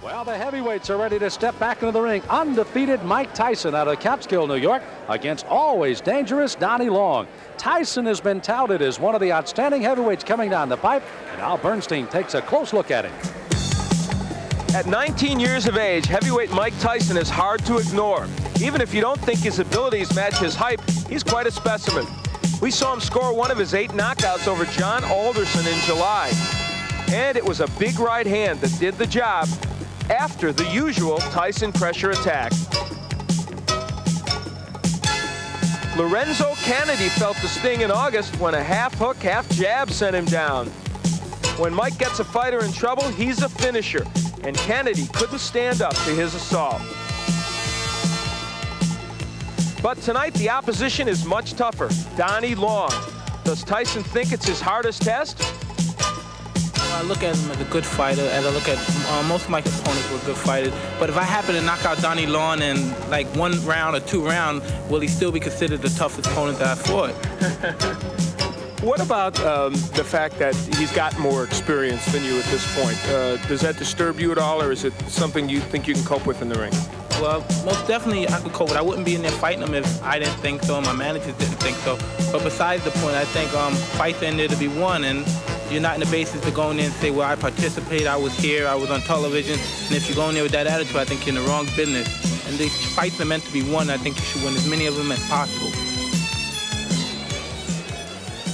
Well, the heavyweights are ready to step back into the ring. Undefeated Mike Tyson out of Catskill, New York, against always dangerous Donnie Long. Tyson has been touted as one of the outstanding heavyweights coming down the pipe, and Al Bernstein takes a close look at him. At 19 years of age, heavyweight Mike Tyson is hard to ignore. Even if you don't think his abilities match his hype, he's quite a specimen. We saw him score one of his 8 knockouts over John Alderson in July. And it was a big right hand that did the job after the usual Tyson pressure attack. Lorenzo Kennedy felt the sting in August when a half hook, half jab sent him down. When Mike gets a fighter in trouble, he's a finisher, and Kennedy couldn't stand up to his assault. But tonight, the opposition is much tougher. Donnie Long. Does Tyson think it's his hardest test? I look at him as a good fighter, as I look at most of my opponents were good fighters. But if I happen to knock out Donnie Long in like 1 round or 2 rounds, will he still be considered the toughest opponent that I fought? What about the fact that he's got more experience than you at this point? Does that disturb you at all, or is it something you think you can cope with in the ring? Well, most definitely I could cope with it. I wouldn't be in there fighting him if I didn't think so and my managers didn't think so. But besides the point, I think fights are in there to be won, and you're not in the basis to go in there and say, well, I participated, I was here, I was on television. And if you go in there with that attitude, I think you're in the wrong business. And these fights are meant to be won. I think you should win as many of them as possible.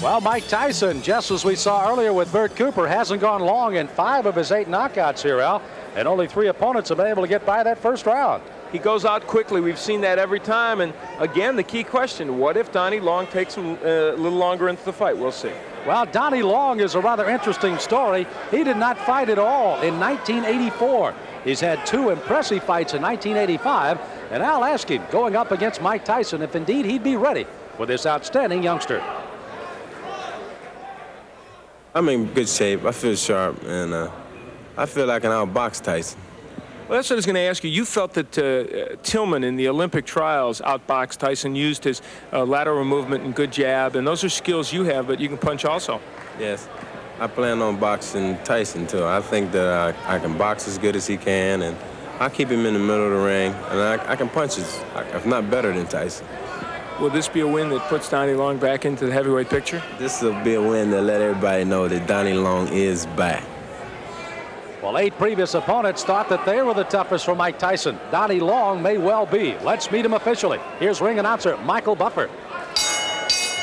Well, Mike Tyson, just as we saw earlier with Bert Cooper, hasn't gone long in 5 of his 8 knockouts here, Al. And only 3 opponents have been able to get by that first round. He goes out quickly. We've seen that every time. And again, the key question, what if Donnie Long takes him a little longer into the fight? We'll see. Well, Donnie Long is a rather interesting story. He did not fight at all in 1984. He's had 2 impressive fights in 1985. And I'll ask him, going up against Mike Tyson, if indeed he'd be ready for this outstanding youngster. I'm in good shape. I feel sharp, and I feel like I can outbox Tyson. Well, that's what I was going to ask you. You felt that Tillman in the Olympic trials outboxed Tyson, used his lateral movement and good jab, and those are skills you have, but you can punch also. Yes. I plan on boxing Tyson, too. I think that I can box as good as he can, and I'll keep him in the middle of the ring, and I can punch if not better than Tyson. Will this be a win that puts Donnie Long back into the heavyweight picture? This will be a win that let everybody know that Donnie Long is back. Well, 8 previous opponents thought that they were the toughest for Mike Tyson. Donnie Long may well be. Let's meet him officially. Here's ring announcer Michael Buffer.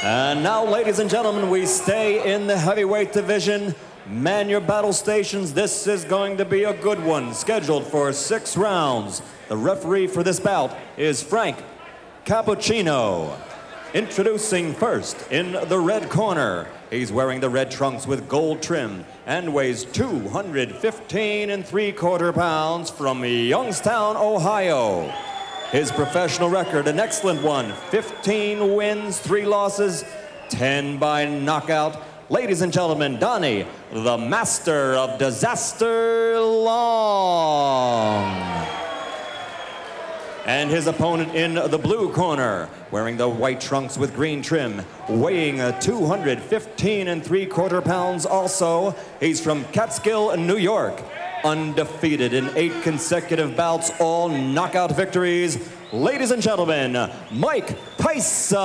And now, ladies and gentlemen, we stay in the heavyweight division. Man your battle stations. This is going to be a good one, scheduled for 6 rounds. The referee for this bout is Frank Cappuccino. Introducing first in the red corner. He's wearing the red trunks with gold trim and weighs 215 3/4 pounds from Youngstown, Ohio. His professional record, an excellent one, 15 wins, 3 losses, 10 by knockout. Ladies and gentlemen, Donnie, the master of disaster, Long. And his opponent in the blue corner, wearing the white trunks with green trim, weighing 215 3/4 pounds also. He's from Catskill, New York. Undefeated in 8 consecutive bouts, all knockout victories. Ladies and gentlemen, Mike Tyson.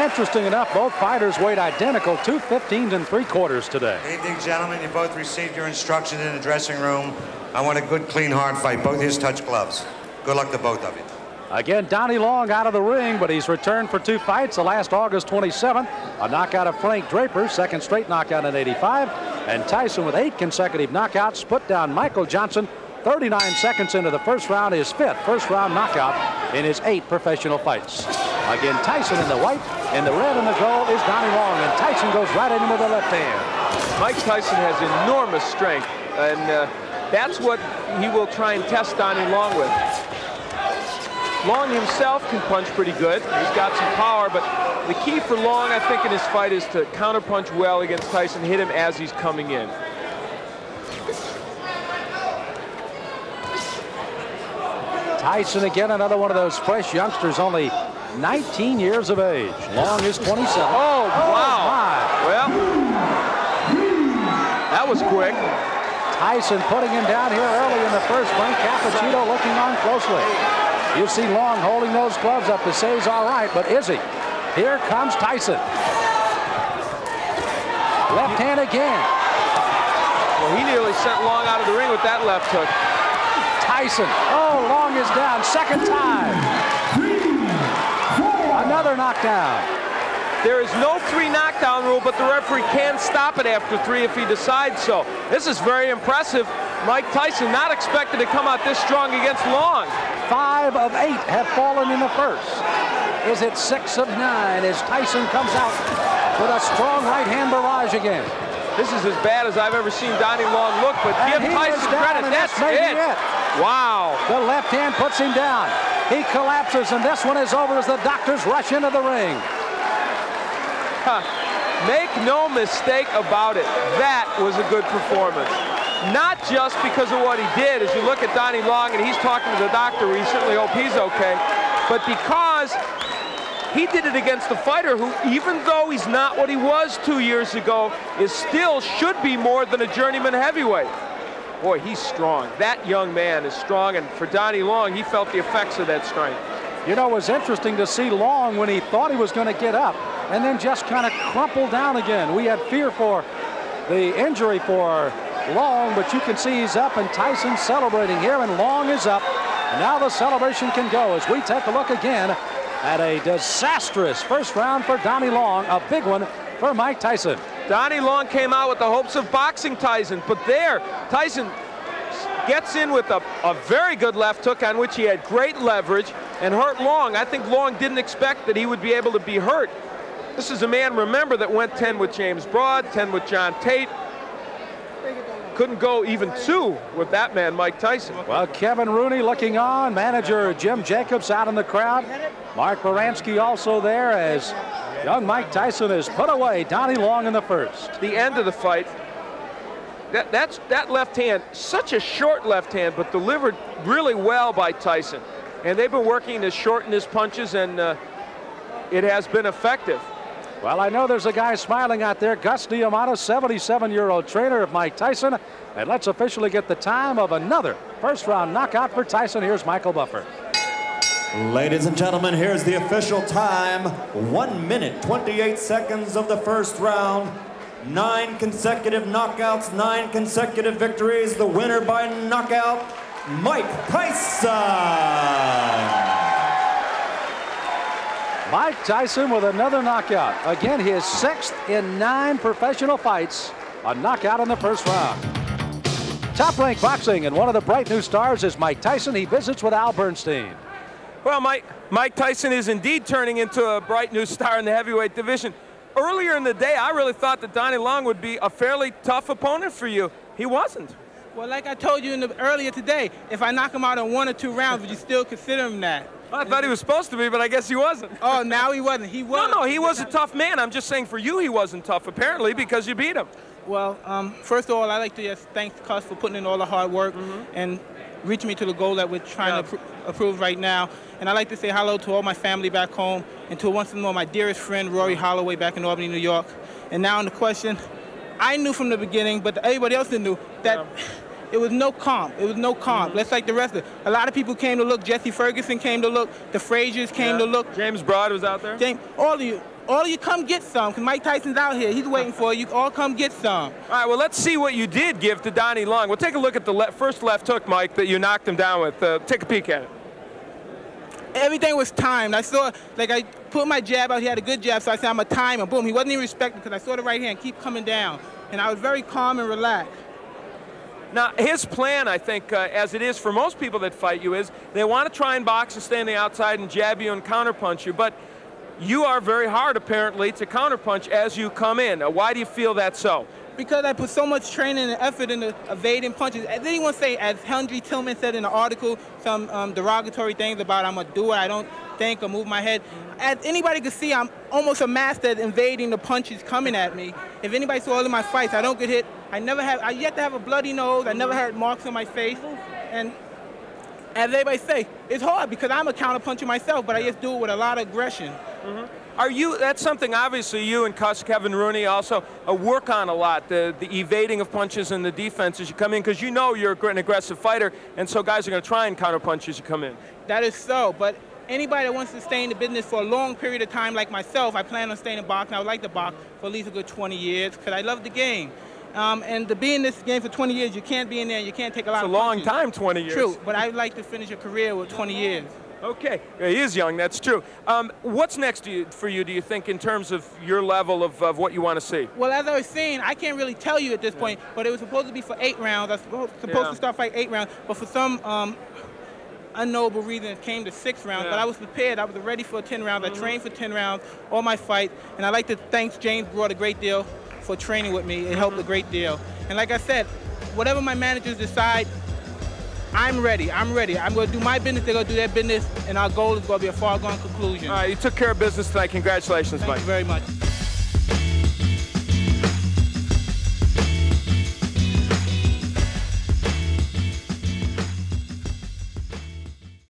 Interesting enough, both fighters weighed identical, 215 3/4 today. Good evening, gentlemen. You both received your instructions in the dressing room. I want a good, clean, hard fight. Both his touch gloves. Good luck to both of you. Again, Donnie Long out of the ring, but he's returned for 2 fights. The last August 27th, a knockout of Frank Draper, 2nd straight knockout in '85. And Tyson with 8 consecutive knockouts, put down Michael Johnson 39 seconds into the first round, his 5th first-round knockout in his 8 professional fights. Again, Tyson in the white, in the red and the gold is Donnie Long, and Tyson goes right into the left hand. Mike Tyson has enormous strength, and that's what he will try and test Donnie Long with. Long himself can punch pretty good. He's got some power, but the key for Long, I think, in his fight is to counterpunch well against Tyson, hit him as he's coming in. Tyson again, another one of those fresh youngsters, only 19 years of age. Long is 27. Oh, wow. My. Well, that was quick. Tyson putting him down here early in the first. Frank Cappuccino looking on closely. You see Long holding those gloves up to say he's all right, but is he? Here comes Tyson. Left hand again. Well, he nearly sent Long out of the ring with that left hook. Tyson. Oh, Long is down. Second time. Another knockdown. There is no 3 knockdown rule, but the referee can stop it after 3 if he decides so. This is very impressive. Mike Tyson not expected to come out this strong against Long. 5 of 8 have fallen in the first. Is it 6 of 9 as Tyson comes out with a strong right hand barrage again? This is as bad as I've ever seen Donnie Long look, but give Tyson credit. That's it. Wow. The left hand puts him down. He collapses, and this one is over as the doctors rush into the ring. Make no mistake about it. That was a good performance. Not just because of what he did, as you look at Donnie Long and he's talking to the doctor, we certainly hope he's okay, but because he did it against a fighter who, even though he's not what he was 2 years ago, is still should be more than a journeyman heavyweight. Boy, he's strong. That young man is strong, and for Donnie Long, he felt the effects of that strength. You know, it was interesting to see Long when he thought he was going to get up and then just kind of crumple down again. We had fear for the injury for Long, but you can see he's up, and Tyson's celebrating here, and Long is up. And now the celebration can go as we take a look again at a disastrous first round for Donnie Long, a big one for Mike Tyson. Donnie Long came out with the hopes of boxing Tyson, but there, Tyson gets in with a very good left hook on which he had great leverage and hurt Long. I think Long didn't expect that he would be able to be hurt. This is a man, remember, that went 10 with James Broad, 10 with John Tate. Couldn't go even 2 with that man, Mike Tyson. Well, Kevin Rooney looking on, manager Jim Jacobs out in the crowd. Mark Baranski also there as young Mike Tyson has put away Donnie Long in the first. The end of the fight, that left hand, such a short left hand, but delivered really well by Tyson. And they've been working to shorten his punches, and it has been effective. Well, I know there's a guy smiling out there, Gus Diamano, 77-year-old trainer of Mike Tyson. And let's officially get the time of another first-round knockout for Tyson. Here's Michael Buffer. Ladies and gentlemen, here's the official time. 1 minute, 28 seconds of the first round. 9 consecutive knockouts, 9 consecutive victories. The winner by knockout, Mike Tyson. Mike Tyson with another knockout. Again, his 6th in 9 professional fights. A knockout in the first round. Top Rank Boxing, and one of the bright new stars is Mike Tyson. He visits with Al Bernstein. Well, Mike Tyson is indeed turning into a bright new star in the heavyweight division. Earlier in the day, I really thought that Donnie Long would be a fairly tough opponent for you. He wasn't. Well, like I told you earlier today, if I knock him out in 1 or 2 rounds, would you still consider him that? I thought he was supposed to be, but I guess he wasn't. Oh, now he wasn't. He was. No, he was a tough man. I'm just saying for you he wasn't tough, apparently, because you beat him. Well, first of all, I'd like to just thank Cus for putting in all the hard work and reaching me to the goal that we're trying to approve right now. And I'd like to say hello to all my family back home and to once more my dearest friend, Rory Holloway, back in Albany, New York. And now on the question, I knew from the beginning, but everybody else knew, that it was no comp. It was no comp. Let's like the rest of it. A lot of people came to look. Jesse Ferguson came to look. The Fraziers came to look. James Broad was out there. All of you come get some, because Mike Tyson's out here. He's waiting for you. All come get some. All right, well, let's see what you did give to Donnie Long. We'll take a look at the first left hook, Mike, that you knocked him down with. Take a peek at it. Everything was timed. I saw, like, I put my jab out. He had a good jab, so I said, I'm going to time him. Boom. He wasn't even respecting because I saw the right hand keep coming down. And I was very calm and relaxed. Now, his plan, I think, as it is for most people that fight you, is they want to try and box and stay on the outside and jab you and counterpunch you. But you are very hard, apparently, to counterpunch as you come in. Why do you feel that's so? Because I put so much training and effort into evading punches. As anyone say, as Henry Tillman said in the article, some derogatory things about I'm a doer, I don't think or move my head. As anybody can see, I'm almost a master at invading the punches coming at me. If anybody saw all of my fights, I don't get hit. I yet to have a bloody nose. I never had marks on my face. And as everybody say, it's hard because I'm a counterpuncher myself, but I just do it with a lot of aggression. That's something obviously you and Kevin Rooney also work on a lot, the evading of punches and the defense as you come in, because you know you're an aggressive fighter, and so guys are going to try and counter punch as you come in. That is so, but anybody that wants to stay in the business for a long period of time like myself, I plan on staying in boxing. I would like to box for at least a good 20 years because I love the game. And to be in this game for 20 years, you can't be in there, you can't take a lot of punches. It's a long time, 20 years. True, but I'd like to finish a career with 20 years. Okay, he is young, that's true. What's next for you, do you think, in terms of your level of what you want to see? Well, as I was saying, I can't really tell you at this point, but it was supposed to be for 8 rounds. I was supposed to start fighting 8 rounds, but for some unknowable reason, it came to 6 rounds. But I was prepared. I was ready for 10 rounds. I trained for 10 rounds, all my fights, and I'd like to thank James Broad a great deal for training with me. It helped a great deal. And like I said, whatever my managers decide, I'm ready. I'm ready. I'm going to do my business. They're going to do their business, and our goal is going to be a far-gone conclusion. All right, you took care of business tonight. Congratulations, Mike. Thank you very much.